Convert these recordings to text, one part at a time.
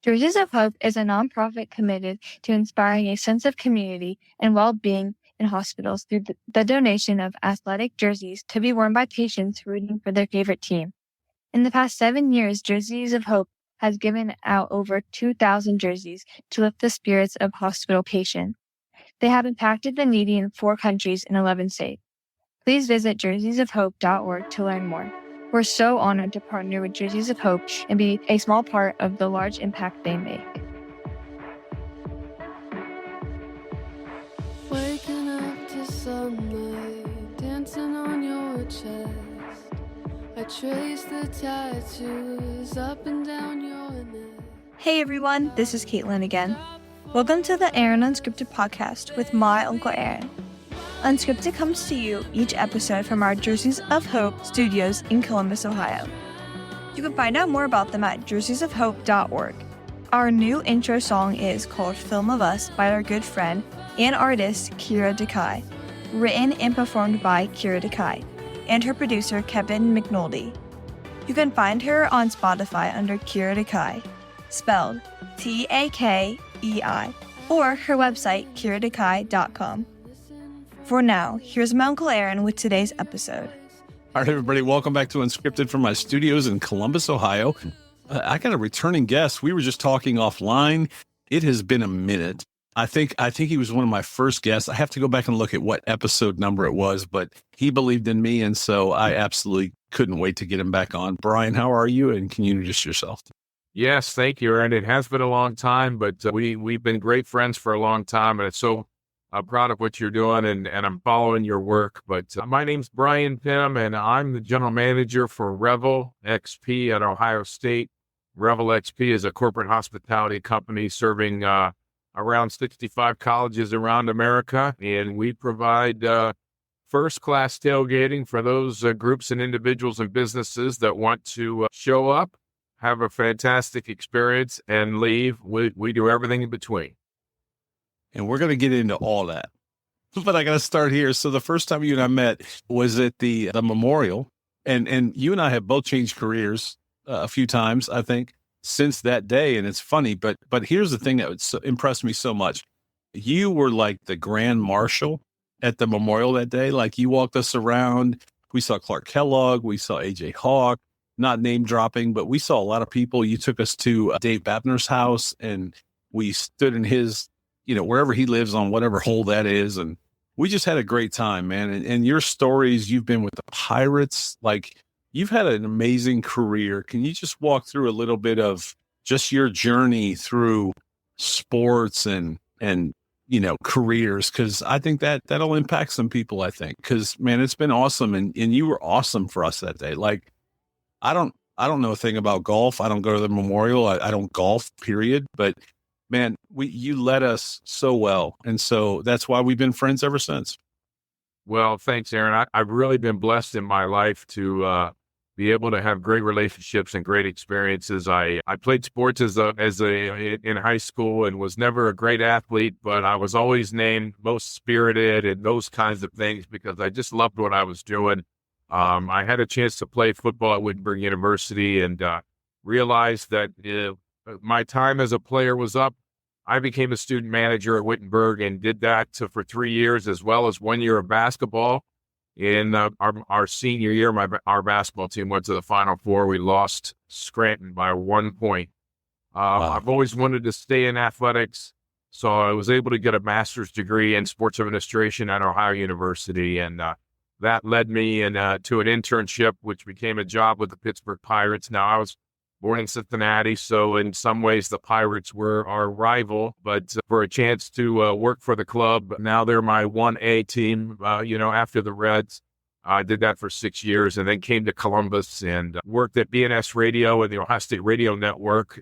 Jerseys of Hope is a nonprofit committed to inspiring a sense of community and well-being in hospitals through the donation of athletic jerseys to be worn by patients rooting for their favorite team. In the past 7 years, Jerseys of Hope has given out over 2,000 jerseys to lift the spirits of hospital patients. They have impacted the needy in 4 countries and 11 states. Please visit jerseysofhope.org to learn more. We're so honored to partner with Jerseys of Hope and be a small part of the large impact they make. Waking up to sunlight, dancing on your chest. I trace the tattoos up and down your neck. Hey everyone, this is Caitlin again. Welcome to the Aaron Unscripted podcast with my Uncle Aaron. Unscripted comes to you each episode from our Jerseys of Hope studios in Columbus, Ohio. You can find out more about them at jerseysofhope.org. Our new intro song is called Film of Us by our good friend and artist Kira Dekai, written and performed by Kira Dekai and her producer Kevin McNulty. You can find her on Spotify under Kira Dekai, spelled Takei, or her website kiradekai.com. For now, here's my Uncle Aaron with today's episode. All right, everybody, welcome back to Unscripted from my studios in Columbus, Ohio. I got a returning guest. We were just talking offline. It has been a minute. I think he was one of my first guests. I have to go back and look at what episode number it was, but he believed in me, and so I absolutely couldn't wait to get him back on. Brian, how are you? And can you introduce yourself? Yes, thank you, Aaron. It has been a long time, but we've been great friends for a long time, and it's so proud of what you're doing, and I'm following your work. But my name's Brian Timm, and I'm the general manager for Revel XP at Ohio State. Revel XP is a corporate hospitality company serving around 65 colleges around America, and we provide first-class tailgating for those groups and individuals and businesses that want to show up, have a fantastic experience, and leave. We do everything in between. And we're going to get into all that. But I got to start here. So the first time you and I met was at the memorial, and you and I have both changed careers a few times, I think, since that day. And it's funny, but here's the thing that would impressed me so much. You were like the grand marshal at the memorial that day. Like, you walked us around. We saw Clark Kellogg. We saw AJ Hawk, not name dropping, but we saw a lot of people. You took us to Dave Babner's house, and we stood in his, wherever he lives on whatever hole that is. And we just had a great time, man. And your stories, you've been with the Pirates, like, you've had an amazing career. Can you just walk through a little bit of just your journey through sports and careers? Because I think that'll impact some people, I think. Because, man, it's been awesome. And you were awesome for us that day. Like, I don't know a thing about golf. I don't go to the memorial. I don't golf, period. But man, you led us so well. And so that's why we've been friends ever since. Well, thanks, Aaron. I've really been blessed in my life to be able to have great relationships and great experiences. I played sports in high school and was never a great athlete, but I was always named most spirited and those kinds of things because I just loved what I was doing. I had a chance to play football at Wittenberg University and realized that my time as a player was up. I became a student manager at Wittenberg and did that for 3 years, as well as 1 year of basketball. In our senior year, our basketball team went to the Final Four. We lost Scranton by 1 point. Wow. I've always wanted to stay in athletics, so I was able to get a master's degree in sports administration at Ohio University, and that led me to an internship, which became a job with the Pittsburgh Pirates. Now, I was born in Cincinnati, so in some ways the Pirates were our rival, but for a chance to work for the club, now they're my 1A team, after the Reds. I did that for 6 years and then came to Columbus and worked at BNS Radio and the Ohio State Radio Network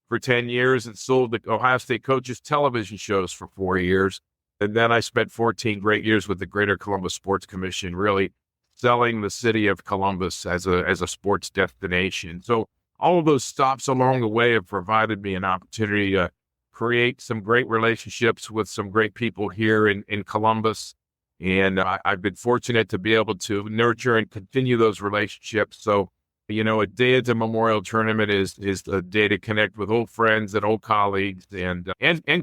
for 10 years and sold the Ohio State coaches television shows for 4 years. And then I spent 14 great years with the Greater Columbus Sports Commission, really selling the city of Columbus as a sports destination. So all of those stops along the way have provided me an opportunity to create some great relationships with some great people here in Columbus. And I've been fortunate to be able to nurture and continue those relationships. So A day at the Memorial Tournament is a day to connect with old friends and old colleagues and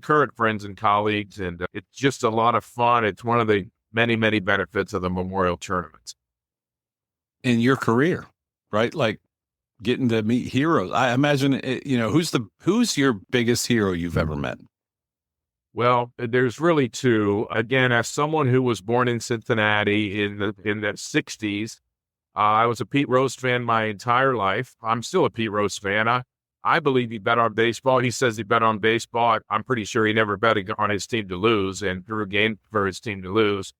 current friends and colleagues. And it's just a lot of fun. It's one of the many, many benefits of the Memorial Tournaments. In your career, right? Like getting to meet heroes. I imagine, who's your biggest hero you've ever met? Well, there's really two. Again, as someone who was born in Cincinnati in the 60s, I was a Pete Rose fan my entire life. I'm still a Pete Rose fan. I believe he bet on baseball. He says he bet on baseball. I'm pretty sure he never bet on his team to lose and threw a game for his team to lose.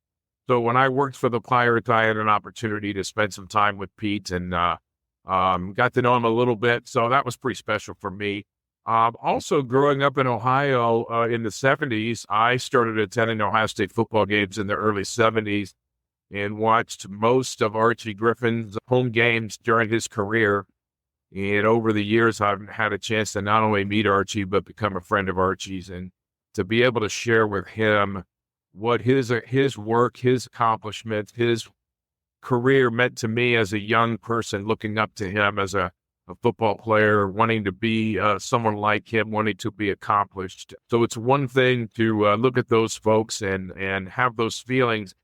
So when I worked for the Pirates, I had an opportunity to spend some time with Pete and got to know him a little bit. So that was pretty special for me. Also, growing up in Ohio in the 70s, I started attending Ohio State football games in the early 70s and watched most of Archie Griffin's home games during his career. And over the years, I've had a chance to not only meet Archie, but become a friend of Archie's and to be able to share with him what his work, his accomplishments, his career meant to me as a young person, looking up to him as a football player, wanting to be someone like him, wanting to be accomplished. So it's one thing to look at those folks and have those feelings.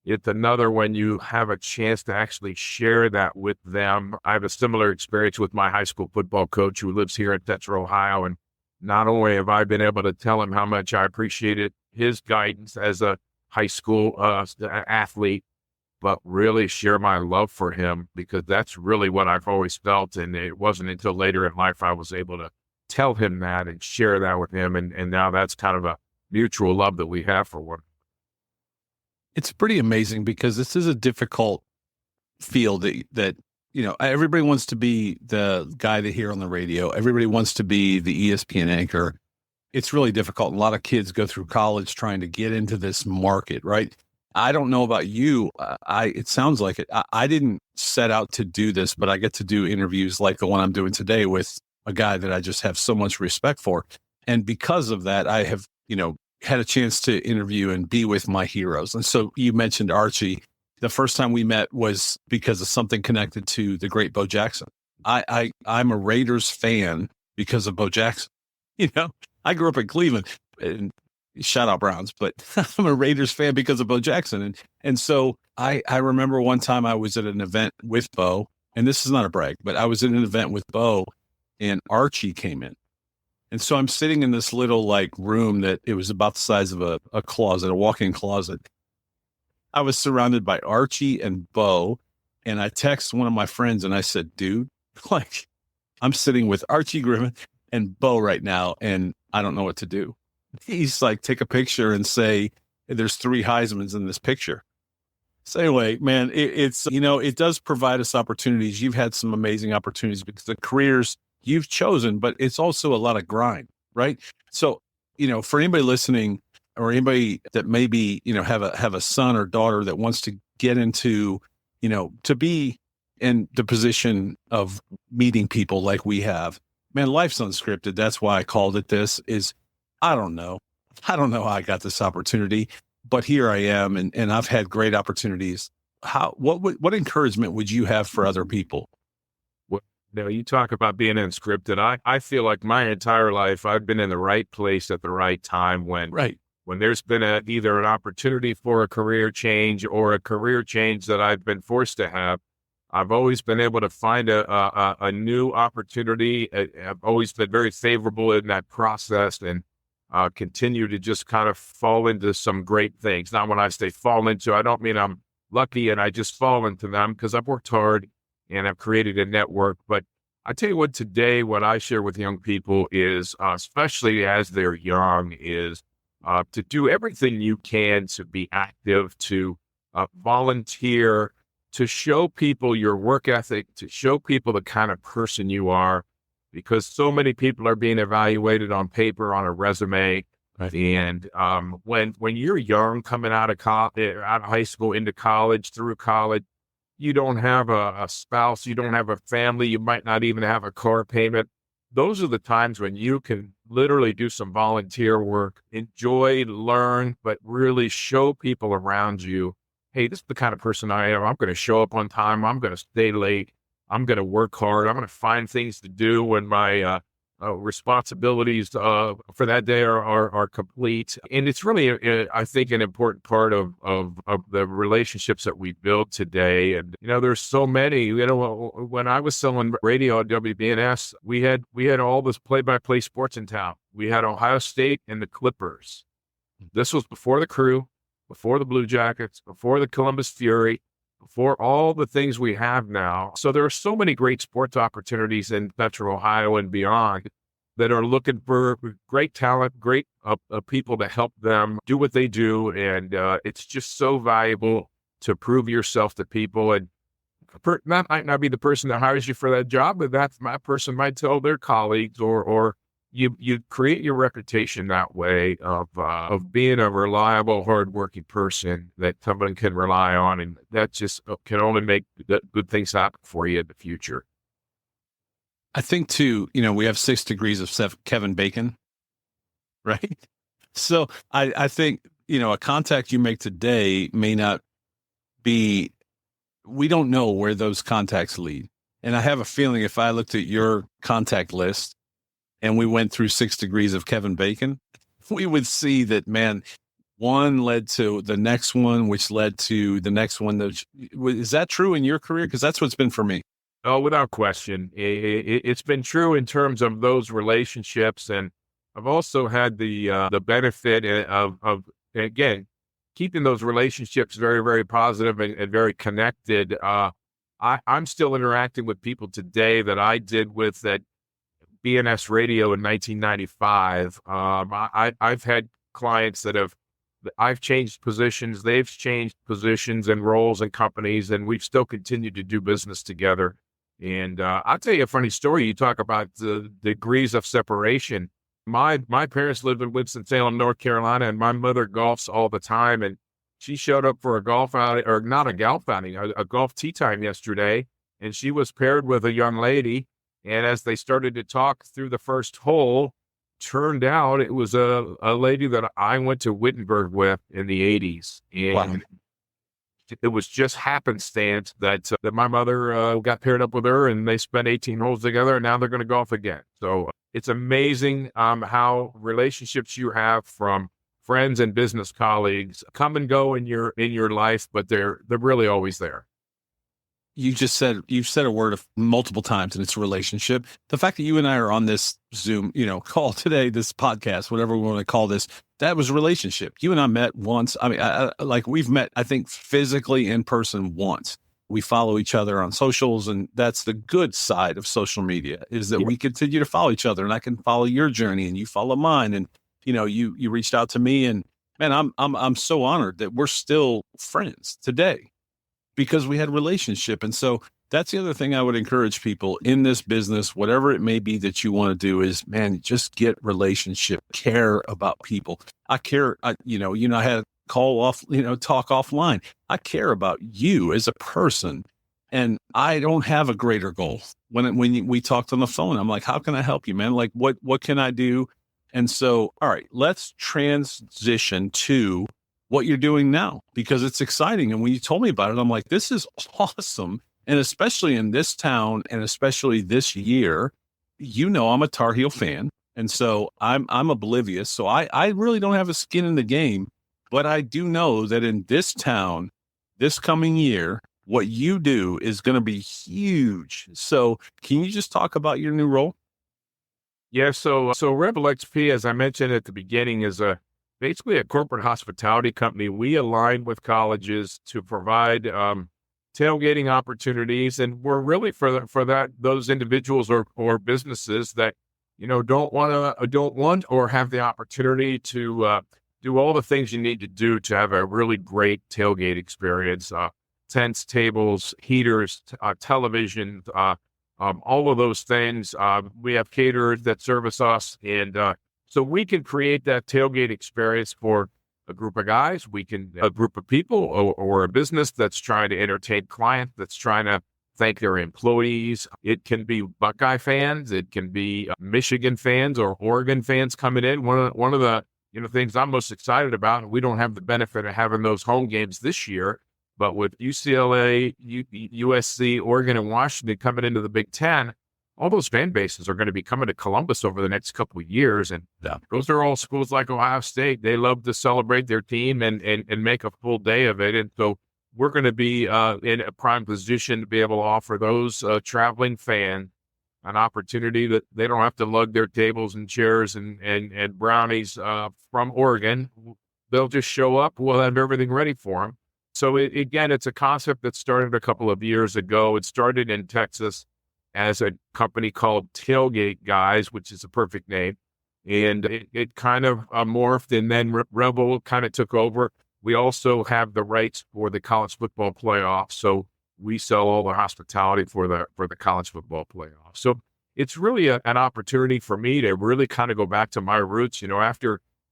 It's another when you have a chance to actually share that with them. I have a similar experience with my high school football coach who lives here in Central Ohio. And not only have I been able to tell him how much I appreciated his guidance as a high school athlete, but really share my love for him, because that's really what I've always felt. And it wasn't until later in life I was able to tell him that and share that with him. And now that's kind of a mutual love that we have for one. It's pretty amazing because this is a difficult field that everybody wants to be the guy to hear on the radio. Everybody wants to be the ESPN anchor. It's really difficult. A lot of kids go through college trying to get into this market, right? I don't know about you. It sounds like it. I didn't set out to do this, but I get to do interviews like the one I'm doing today with a guy that I just have so much respect for. And because of that, I have, had a chance to interview and be with my heroes. And so you mentioned Archie. The first time we met was because of something connected to the great Bo Jackson. I'm a Raiders fan because of Bo Jackson. I grew up in Cleveland, and shout out Browns, but I'm a Raiders fan because of Bo Jackson. And so I remember one time I was at an event with Bo, and this is not a brag, but I was at an event with Bo and Archie came in. And so I'm sitting in this little room that it was about the size of a closet, a walk-in closet. I was surrounded by Archie and Bo, and I text one of my friends and I said, dude, I'm sitting with Archie Griffin and Bo right now, and I don't know what to do. He's like, take a picture and say, there's 3 Heismans in this picture. So anyway, man, it does provide us opportunities. You've had some amazing opportunities because the careers you've chosen, but it's also a lot of grind, right? So, for anybody listening or anybody that maybe, have a son or daughter that wants to get into, to be in the position of meeting people like we have, man, life's unscripted. That's why I called it this. I don't know how I got this opportunity, but here I am, and I've had great opportunities. What encouragement would you have for other people? Well, you talk about being unscripted. I feel like my entire life I've been in the right place at the right time when there's been either an opportunity for a career change or a career change that I've been forced to have. I've always been able to find a new opportunity. I've always been very favorable in that process and continue to just kind of fall into some great things. Now, when I say fall into, I don't mean I'm lucky and I just fall into them, because I've worked hard and I've created a network. But I tell you what, today, what I share with young people is, especially as they're young, is to do everything you can to be active, to volunteer, to show people your work ethic, to show people the kind of person you are, because so many people are being evaluated on paper, on a resume. Right. And when you're young, coming out of high school into college, through college, you don't have a spouse, you don't have a family, you might not even have a car payment. Those are the times when you can literally do some volunteer work, enjoy, learn, but really show people around you, hey, this is the kind of person I am. I'm going to show up on time. I'm going to stay late. I'm going to work hard. I'm going to find things to do when my responsibilities for that day are complete. And it's really, I think, an important part of the relationships that we build today. And, there's so many. When I was selling radio at WBNS, we had all this play-by-play sports in town. We had Ohio State and the Clippers. This was before the Crew, before the Blue Jackets, before the Columbus Fury, before all the things we have now. So there are so many great sports opportunities in Central Ohio and beyond that are looking for great talent, great people to help them do what they do. And it's just so valuable to prove yourself to people. And that might not be the person that hires you for that job, but that person might tell their colleagues, or you create your reputation that way of being a reliable, hardworking person that someone can rely on, and that just can only make good things happen for you in the future. I think too, we have 6 degrees of Kevin Bacon, right? So I think, a contact you make today may not be, we don't know where those contacts lead. And I have a feeling if I looked at your contact list and we went through 6 degrees of Kevin Bacon, we would see that, man, one led to the next one, which led to the next one. Is that true in your career? Because that's what's been for me. Oh, without question. It's been true in terms of those relationships. And I've also had the benefit of, again, keeping those relationships very, very positive and very connected. I'm still interacting with people today that I did with at BNS Radio in 1995. I've had clients I've changed positions, they've changed positions and roles and companies, and we've still continued to do business together. And I'll tell you a funny story. You talk about the degrees of separation. My parents lived in Winston-Salem, North Carolina, and my mother golfs all the time. And she showed up for a golf outing, or not a golf outing, a golf tee time yesterday. And she was paired with a young lady. And as they started to talk through the first hole, turned out it was a lady that I went to Wittenberg with in the 80s. And wow. It was just happenstance that my mother got paired up with her, and they spent 18 holes together, and now they're going to golf again. So it's amazing how relationships you have from friends and business colleagues come and go in your life, but they're really always there. You've said a word of multiple times, and it's a relationship. The fact that you and I are on this Zoom, call today, this podcast, whatever we want to call this, that was a relationship. You and I met once. I mean, we've met, I think, physically in person once. We follow each other on socials, and that's the good side of social media, is that we continue to follow each other, and I can follow your journey and you follow mine. And, you reached out to me, and man, I'm so honored that we're still friends today, because we had a relationship. And so that's the other thing I would encourage people in this business, whatever it may be that you want to do, is, man, just get relationship, care about people. I care, I had a call off, talk offline. I care about you as a person, and I don't have a greater goal. When we talked on the phone, I'm like, how can I help you, man? Like, what can I do? And so, all right, let's transition to what you're doing now, because it's exciting. And when you told me about it, I'm like, this is awesome. And especially in this town, and especially this year, I'm a Tar Heel fan. And so I'm oblivious. So I really don't have a skin in the game, but I do know that in this town, this coming year, what you do is going to be huge. So can you just talk about your new role? Yeah. So Revel XP, as I mentioned at the beginning, is basically a corporate hospitality company. We align with colleges to provide tailgating opportunities, and we're really for those individuals or businesses that don't want or have the opportunity to do all the things you need to do to have a really great tailgate experience. Tents, tables, heaters, television, all of those things. We have caterers that service us, and so we can create that tailgate experience for a group of guys, a group of people, or a business that's trying to entertain clients, that's trying to thank their employees. It can be Buckeye fans, it can be Michigan fans or Oregon fans coming in. One of the things I'm most excited about, and we don't have the benefit of having those home games this year, But with UCLA, USC, Oregon, and Washington coming into the Big Ten, all those fan bases are going to be coming to Columbus over the next couple of years. And those are all schools like Ohio State. They love to celebrate their team and make a full day of it. And so we're going to be in a prime position to be able to offer those traveling fans an opportunity that they don't have to lug their tables and chairs and brownies from Oregon. They'll just show up. We'll have everything ready for them. So again, it's a concept that started a couple of years ago. It started in Texas as a company called Tailgate Guys, which is a perfect name. And it kind of morphed, and then Revel kind of took over. We also have the rights for the college football playoff. So we sell all the hospitality for the college football playoff. So it's really an opportunity for me to really kind of go back to my roots.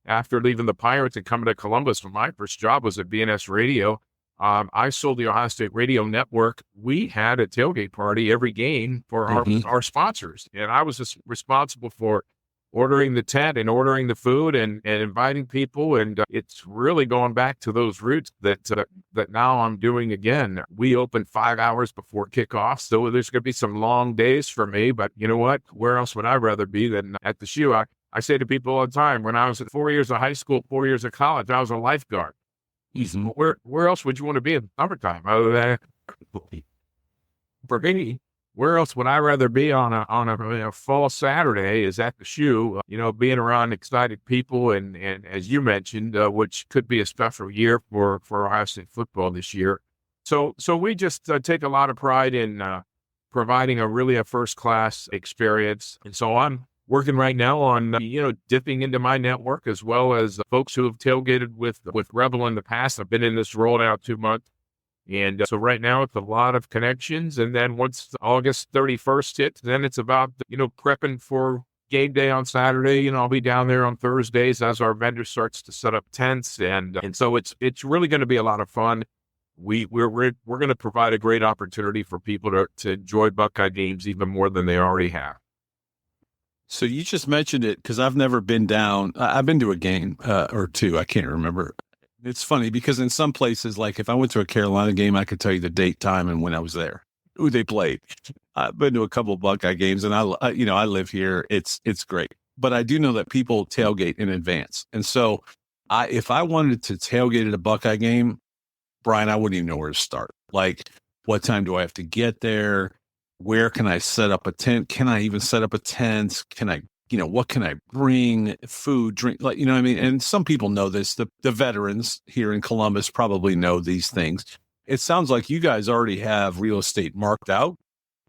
After leaving the Pirates and coming to Columbus, my first job was at BNS Radio. I sold the Ohio State Radio Network. We had a tailgate party every game for our sponsors. And I was just responsible for ordering the tent and ordering the food and inviting people. And it's really going back to those roots that now I'm doing again. We open 5 hours before kickoff. So there's going to be some long days for me. But you know what? Where else would I rather be than at the shoe? I say to people all the time, when I was at 4 years of high school, 4 years of college, I was a lifeguard. Where else would you want to be in the summertime other than for me? Where else would I rather be on a fall Saturday is at the shoe, being around excited people and as you mentioned, which could be a special year for Ohio State football this year. So we just take a lot of pride in providing a first-class experience. And so I'm working right now on, dipping into my network as well as folks who have tailgated with Revel in the past. I've been in this role now 2 months. And so right now it's a lot of connections. And then once August 31st hits, then it's about, prepping for game day on Saturday. I'll be down there on Thursdays as our vendor starts to set up tents. And so it's really going to be a lot of fun. We're going to provide a great opportunity for people to enjoy Buckeye games even more than they already have. So you just mentioned it because I've never been down. I've been to a game or two. I can't remember. It's funny because in some places, like if I went to a Carolina game, I could tell you the date, time, and when I was there, who they played. I've been to a couple of Buckeye games, and I live here. It's great, but I do know that people tailgate in advance, and so if I wanted to tailgate at a Buckeye game, Brian, I wouldn't even know where to start. Like, what time do I have to get there? Where can I set up a tent? Can I even set up a tent? Can I, what can I bring? Food, drink, what I mean? And some people know this. The veterans here in Columbus probably know these things. It sounds like you guys already have real estate marked out.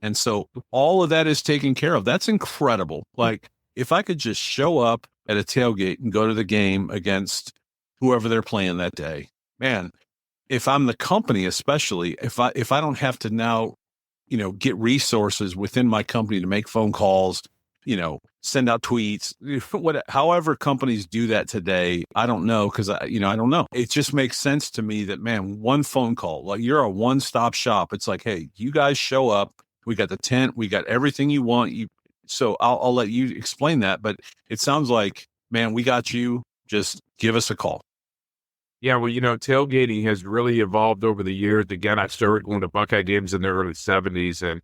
And so all of that is taken care of. That's incredible. Like, if I could just show up at a tailgate and go to the game against whoever they're playing that day, man, if I'm the company, especially if I don't have to now, get resources within my company to make phone calls, send out tweets, however companies do that today. I don't know. Cause I don't know. It just makes sense to me that, man, one phone call, like you're a one-stop shop. It's like, hey, you guys show up. We got the tent. We got everything you want. So I'll let you explain that, but it sounds like, man, we got you. Just give us a call. Yeah, well, tailgating has really evolved over the years. Again, I started going to Buckeye games in the early 70s, and,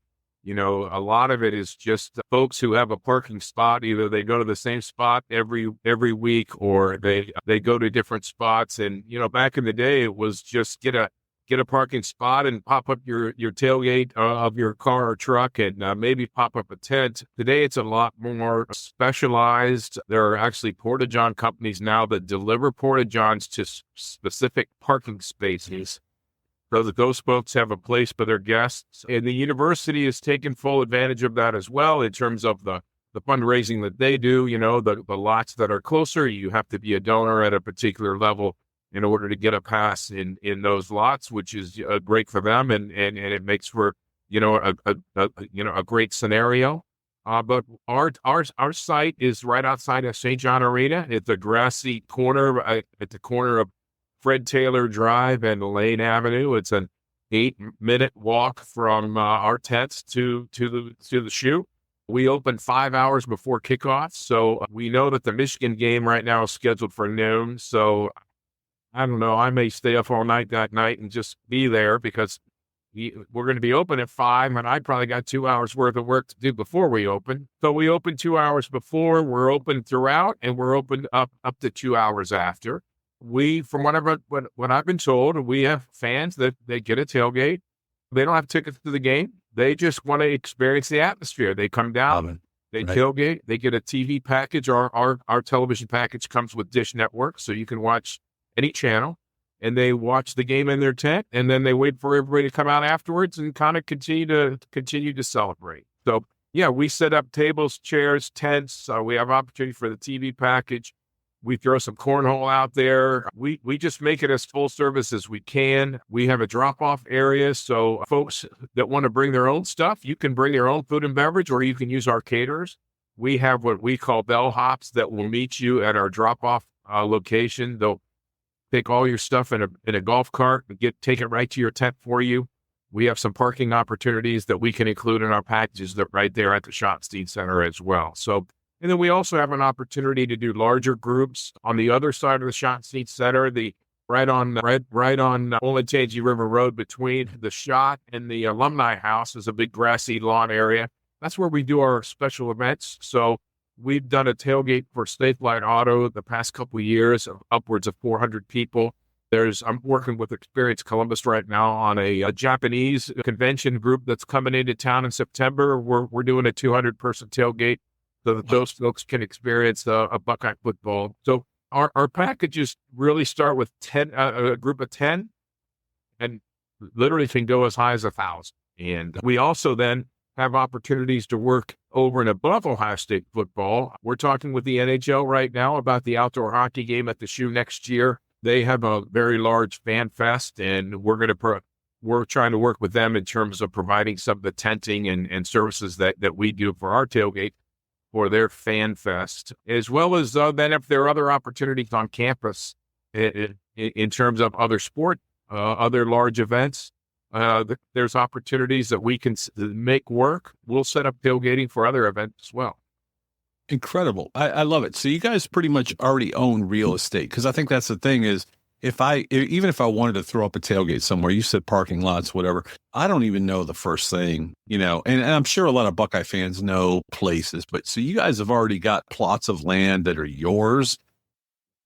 a lot of it is just folks who have a parking spot. Either they go to the same spot every week, or they go to different spots. And, back in the day, it was just get a parking spot and pop up your tailgate of your car or truck and maybe pop up a tent. Today, it's a lot more specialized. There are actually Porta-John companies now that deliver Porta-Johns to specific parking spaces so that those folks have a place for their guests. And the university has taken full advantage of that as well in terms of the fundraising that they do. The lots that are closer, you have to be a donor at a particular level in order to get a pass in those lots, which is great for them, and it makes for a great scenario. But our site is right outside of St. John Arena. It's a grassy corner at the corner of Fred Taylor Drive and Lane Avenue. It's an 8-minute walk from our tents to the shoe. We open 5 hours before kickoff, so we know that the Michigan game right now is scheduled for noon. So I don't know, I may stay up all night that night and just be there because we're going to be open at 5, and I probably got 2 hours worth of work to do before we open. So we open 2 hours before, we're open throughout, and we're open up to 2 hours after. From what I've been told, we have fans that they get a tailgate. They don't have tickets to the game. They just want to experience the atmosphere. They come down, they tailgate, they get a TV package. Our television package comes with Dish Network, so you can watch any channel, and they watch the game in their tent, and then they wait for everybody to come out afterwards and kind of continue to celebrate. So yeah, we set up tables, chairs, tents. We have opportunity for the TV package. We throw some cornhole out there. We just make it as full service as we can. We have a drop-off area, so folks that want to bring their own stuff, you can bring your own food and beverage, or you can use our caterers. We have what we call bellhops that will meet you at our drop-off location. They'll take all your stuff in a golf cart and take it right to your tent for you. We have some parking opportunities that we can include in our packages that right there at the Schottenstein Center as well. So. And then we also have an opportunity to do larger groups on the other side of the Schottenstein Center, right on Olentangy River Road between the Schott and the Alumni House is a big grassy lawn area. That's where we do our special events. So we've done a tailgate for Statelight Auto the past couple of years of upwards of 400 people. I'm working with Experience Columbus right now on a Japanese convention group that's coming into town in September. We're doing a 200-person tailgate, so that those folks can experience a Buckeye football. So our packages really start with 10, a group of 10, and literally can go as high as 1,000. And we also then have opportunities to work over and above Ohio State football. We're talking with the NHL right now about the outdoor hockey game at the Shoe next year. They have a very large fan fest, and we're trying to work with them in terms of providing some of the tenting and services that we do for our tailgate for their fan fest, as well as then if there are other opportunities on campus in terms of other other large events, there's opportunities that we can make work. We'll set up tailgating for other events as well. Incredible. I love it. So you guys pretty much already own real estate, because I think that's the thing is, even if I wanted to throw up a tailgate somewhere, you said parking lots, whatever, I don't even know the first thing, and I'm sure a lot of Buckeye fans know places, but so you guys have already got plots of land that are yours.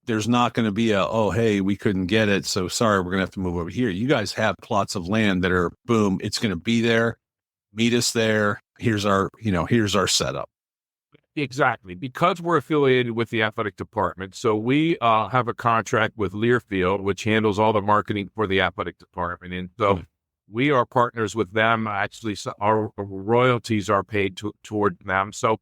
There's not going to be oh, hey, we couldn't get it, so sorry, we're going to have to move over here. You guys have plots of land that are, boom, it's going to be there. Meet us there. Here's our setup. Exactly, because we're affiliated with the athletic department. So we have a contract with Learfield, which handles all the marketing for the athletic department. And so we are partners with them. Actually, so our royalties are paid toward them. So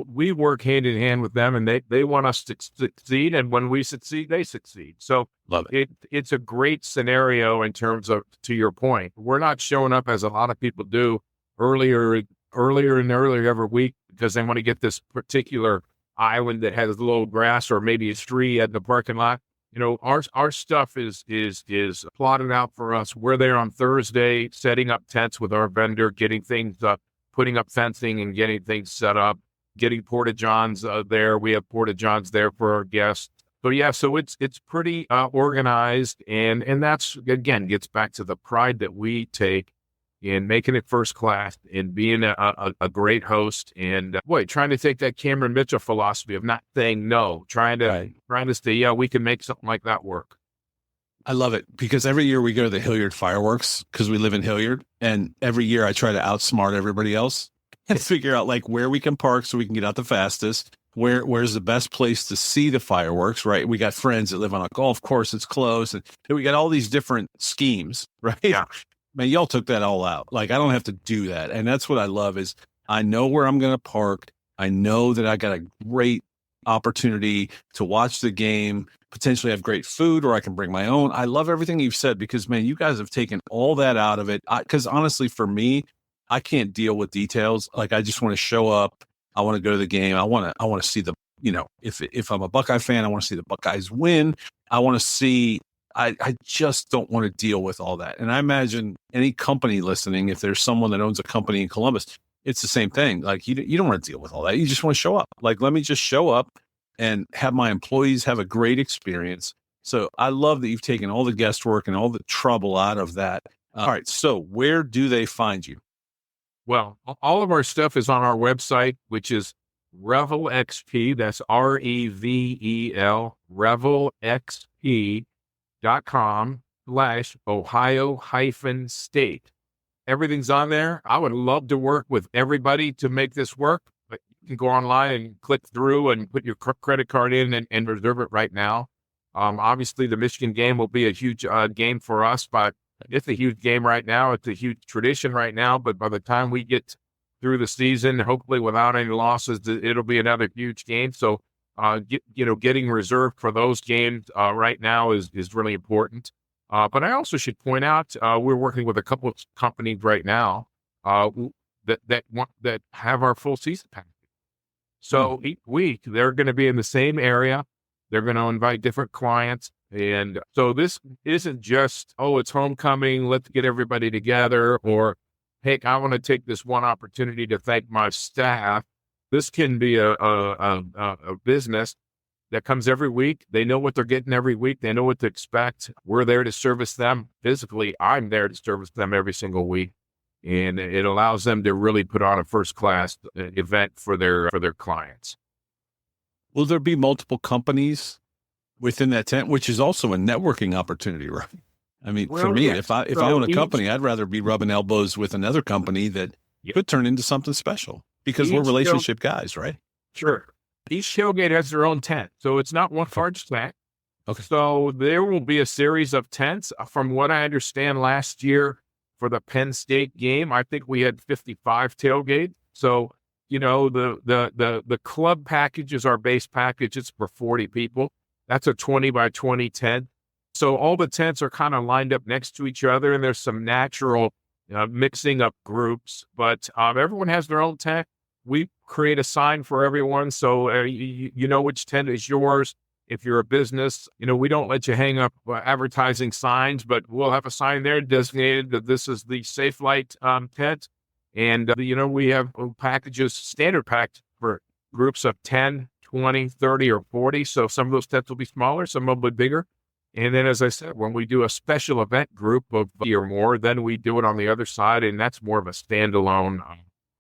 we work hand in hand with them, and they want us to succeed. And when we succeed, they succeed. So love it. It's a great scenario in terms of, to your point, we're not showing up as a lot of people do earlier and earlier every week, because they want to get this particular island that has a little grass or maybe a tree at the parking lot. Our stuff is plotted out for us. We're there on Thursday, setting up tents with our vendor, getting things up, putting up fencing and getting things set up, getting porta-johns there. We have porta-johns there for our guests. So yeah, so it's pretty organized, and that's, again, gets back to the pride that we take in making it first class, in being a great host, and trying to take that Cameron Mitchell philosophy of not saying no, trying to say, yeah, we can make something like that work. I love it, because every year we go to the Hilliard fireworks, because we live in Hilliard, and every year I try to outsmart everybody else and figure out where we can park so we can get out the fastest. Where's the best place to see the fireworks, right? We got friends that live on a golf course that's close, and we got all these different schemes, right? Yeah. Man, y'all took that all out. I don't have to do that. And that's what I love is I know where I'm going to park. I know that I got a great opportunity to watch the game, potentially have great food, or I can bring my own. I love everything you've said, because, man, you guys have taken all that out of it. Because honestly, for me, I can't deal with details. I just want to show up. I want to go to the game. I want to see the, if I'm a Buckeye fan, I want to see the Buckeyes win. I want to see, I just don't want to deal with all that. And I imagine any company listening, if there's someone that owns a company in Columbus, it's the same thing. You don't want to deal with all that. You just want to show up. Let me just show up and have my employees have a great experience. So I love that you've taken all the guesswork and all the trouble out of that. All right. So where do they find you? Well, all of our stuff is on our website, which is Revel XP. That's REVEL, revelxp.com/Ohio-State. Everything's on there. I would love to work with everybody to make this work, but you can go online and click through and put your credit card in and reserve it right now. Obviously, the Michigan game will be a huge game for us, but it's a huge game right now. It's a huge tradition right now, but by the time we get through the season, hopefully without any losses, it'll be another huge game. So, getting reserved for those games right now is really important. But I also should point out we're working with a couple of companies right now that have our full season package. So each week they're going to be in the same area. They're going to invite different clients. And so this isn't just, it's homecoming, let's get everybody together, or, hey, I want to take this one opportunity to thank my staff. This can be a business that comes every week. They know what they're getting every week. They know what to expect. We're there to service them physically. I'm there to service them every single week. And it allows them to really put on a first-class event for their clients. Will there be multiple companies within that tent, which is also a networking opportunity, right? I mean, for me, yes. if I own a company, I'd rather be rubbing elbows with another company that could turn into something special because we're relationship guys, right? Sure. Each tailgate has their own tent, so it's not one large tent. Okay. So there will be a series of tents. From what I understand, last year for the Penn State game, I think we had 55 tailgates. So, the club package is our base package. It's for 40 people. That's a 20 by 20 tent. So all the tents are kind of lined up next to each other, and there's some natural mixing up groups. But everyone has their own tent. We create a sign for everyone, so you know which tent is yours. If you're a business, we don't let you hang up advertising signs, but we'll have a sign there designated that this is the Safe Light tent. And, we have packages, standard packed for groups of 10, 20, 30, or 40. So some of those tents will be smaller, some will be bigger. And then, as I said, when we do a special event group of 50 or more, then we do it on the other side, and that's more of a standalone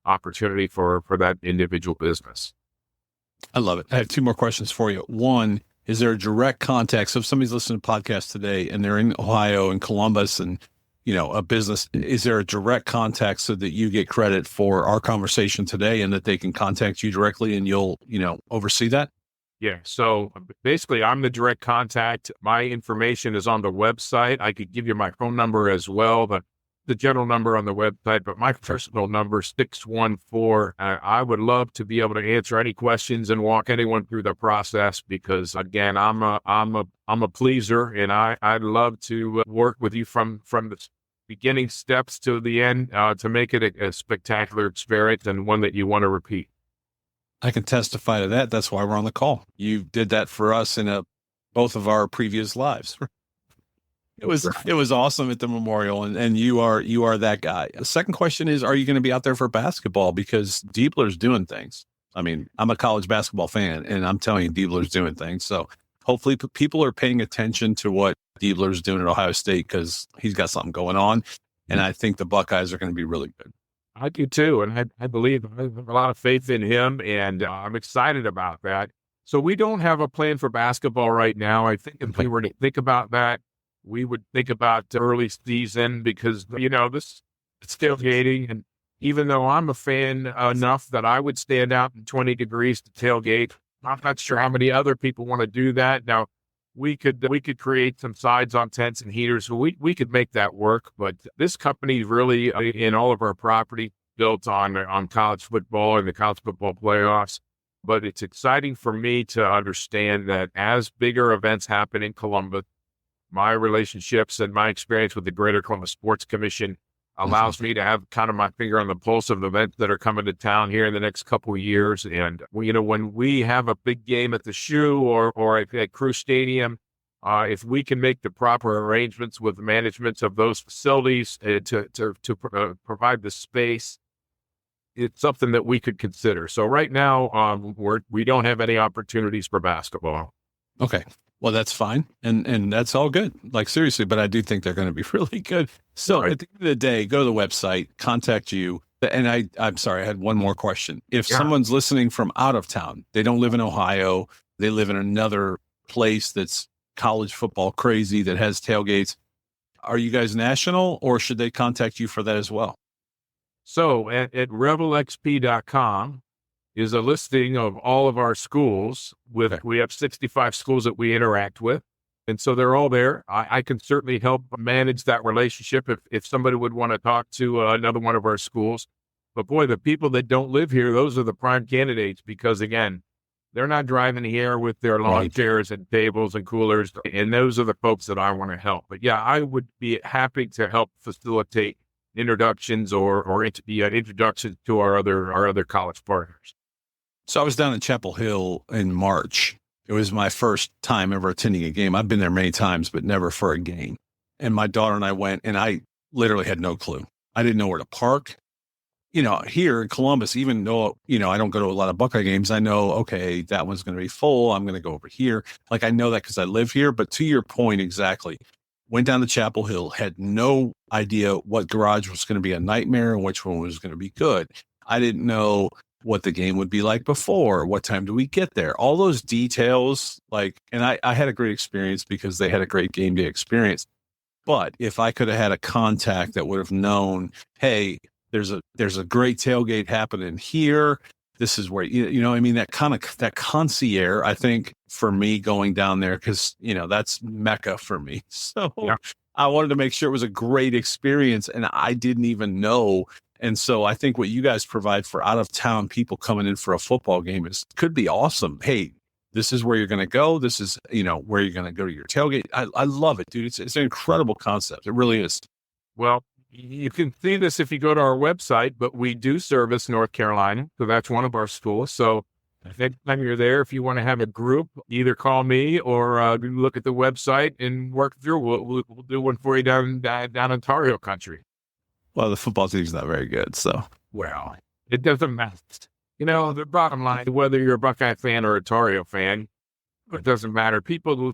opportunity for that individual business. I love it. I have two more questions for you. One, is there a direct contact? So if somebody's listening to podcasts today and they're in Ohio and Columbus and, a business, is there a direct contact so that you get credit for our conversation today and that they can contact you directly and you'll, oversee that? Yeah. So basically I'm the direct contact. My information is on the website. I could give you my phone number as well, but the general number on the website, but my personal number, 614. I would love to be able to answer any questions and walk anyone through the process because, again, I'm a pleaser, and I'd love to work with you from the beginning steps to the end to make it a spectacular experience and one that you want to repeat. I can testify to that. That's why we're on the call. You did that for us in both of our previous lives. It was awesome at the Memorial, and you are that guy. The second question is, are you going to be out there for basketball? Because Diebler's doing things. I mean, I'm a college basketball fan, and I'm telling you, Diebler's doing things. So hopefully people are paying attention to what Diebler's doing at Ohio State because he's got something going on, and I think the Buckeyes are going to be really good. I do too, and I believe I have a lot of faith in him, and I'm excited about that. So we don't have a plan for basketball right now. I think if we were to think about that, we would think about early season because, this it's tailgating. And even though I'm a fan enough that I would stand out in 20 degrees to tailgate, I'm not sure how many other people want to do that. Now, we could create some sides on tents and heaters. So we could make that work. But this company really, in all of our property, built on college football and the college football playoffs. But it's exciting for me to understand that as bigger events happen in Columbus, my relationships and my experience with the Greater Columbus Sports Commission allows me to have kind of my finger on the pulse of the events that are coming to town here in the next couple of years. And, when we have a big game at the Shoe or at Crew Stadium, if we can make the proper arrangements with the management of those facilities to provide the space, it's something that we could consider. So right now, we don't have any opportunities for basketball. Okay. Well, that's fine. And that's all good. Like, seriously, but I do think they're going to be really good. So Right. at the end of the day, go to the website, contact you. And I'm sorry, I had one more question. If Yeah. someone's listening from out of town, they don't live in Ohio, they live in another place that's college football crazy that has tailgates, are you guys national, or should they contact you for that as well? So at revelxp.com is a listing of all of our schools. Okay. We have 65 schools that we interact with. And so they're all there. I can certainly help manage that relationship if somebody would want to talk to another one of our schools. But boy, the people that don't live here, those are the prime candidates because, again, they're not driving here with their lawn Right. chairs and tables and coolers. And those are the folks that I want to help. But yeah, I would be happy to help facilitate introductions or introductions to our other college partners. So I was down at Chapel Hill in March. It was my first time ever attending a game. I've been there many times, but never for a game. And my daughter and I went, and I literally had no clue. I didn't know where to park. Here in Columbus, even though, I don't go to a lot of Buckeye games, I know, okay, that one's going to be full. I'm going to go over here. Like, I know that because I live here. But to your point, exactly, went down to Chapel Hill, had no idea what garage was going to be a nightmare and which one was going to be good. I didn't know what the game would be like before. What time do we get there? All those details, and I had a great experience because they had a great game day experience. But if I could have had a contact that would have known, hey, there's a great tailgate happening here. This is where, that concierge, I think, for me going down there, because, that's Mecca for me. So Yeah. I wanted to make sure it was a great experience, and I didn't even know. And so I think what you guys provide for out of town people coming in for a football game could be awesome. Hey, this is where you're going to go. This is, where you're going to go to your tailgate. I love it, dude. It's an incredible concept. It really is. Well, you can see this if you go to our website, but we do service North Carolina. So that's one of our schools. So next time you're there, if you want to have a group, either call me or look at the website and work through. We'll do one for you down Ontario country. Well, the football team's not very good, so. Well, it doesn't matter. The bottom line, whether you're a Buckeye fan or a Ontario fan, it doesn't matter. People,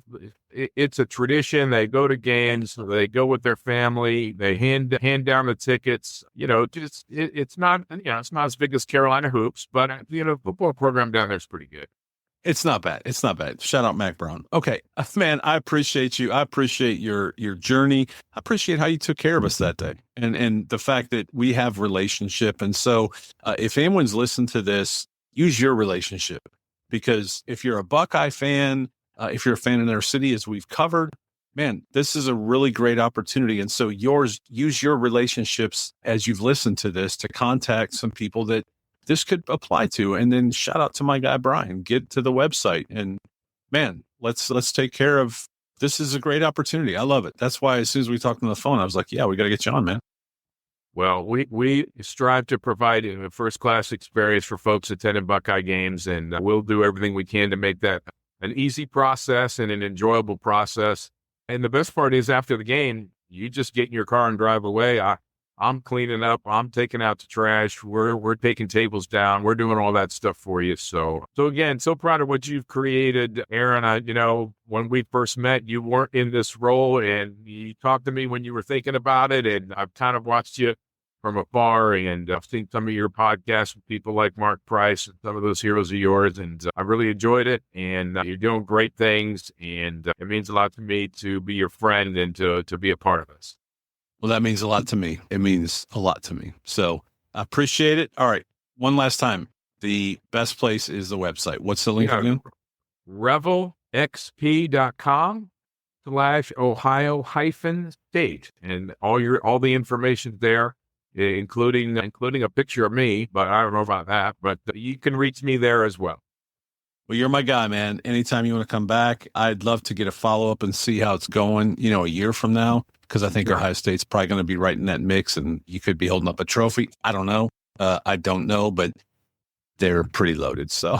it's a tradition. They go to games. They go with their family. They hand down the tickets. It's not as big as Carolina hoops, but football program down there is pretty good. It's not bad. Shout out Mac Brown. Okay, man, I appreciate you. I appreciate your journey. I appreciate how you took care of us that day, and the fact that we have relationship. And so, if anyone's listened to this, use your relationship, because if you're a Buckeye fan, if you're a fan in their city, as we've covered, man, this is a really great opportunity. And so, use your relationships as you've listened to this to contact some people that this could apply to. And then shout out to my guy, Brian, get to the website, and man, let's take care of, this is a great opportunity. I love it. That's why as soon as we talked on the phone, I was like, yeah, we got to get you on, man. Well, we strive to provide a first-class experience for folks attending Buckeye games, and we'll do everything we can to make that an easy process and an enjoyable process. And the best part is after the game, you just get in your car and drive away. I'm cleaning up. I'm taking out the trash. We're taking tables down. We're doing all that stuff for you. So again, so proud of what you've created, Aaron. When we first met, you weren't in this role, and you talked to me when you were thinking about it, and I've kind of watched you from afar, and I've seen some of your podcasts with people like Mark Price and some of those heroes of yours, and I really enjoyed it. And you're doing great things, and it means a lot to me to be your friend and to be a part of this. Well, that means a lot to me. It means a lot to me. So I appreciate it. All right. One last time. The best place is the website. What's the link again? revelxp.com/Ohio-state. And all the information there, including a picture of me, but I don't know about that, but you can reach me there as well. Well, you're my guy, man. Anytime you want to come back, I'd love to get a follow-up and see how it's going, a year from now, because I think Ohio State's probably going to be right in that mix, and you could be holding up a trophy. I don't know. I don't know, but they're pretty loaded. So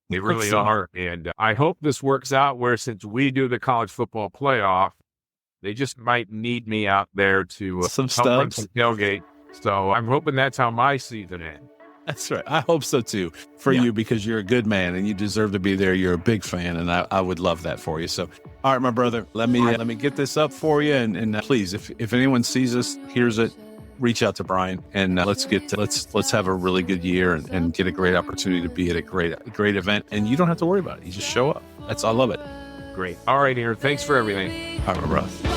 They really are. And I hope this works out where, since we do the college football playoff, they just might need me out there to some help run stuff. some tailgate. So I'm hoping that's how my season ends. That's right. I hope so too for you, because you're a good man and you deserve to be there. You're a big fan, and I would love that for you. So, all right, my brother, let me get this up for you, and please, if anyone sees us, hears it, reach out to Brian, and let's have a really good year and get a great opportunity to be at a great event, and you don't have to worry about it. You just show up. I love it. Great. All right, Aaron. Thanks for everything. All right, my brother.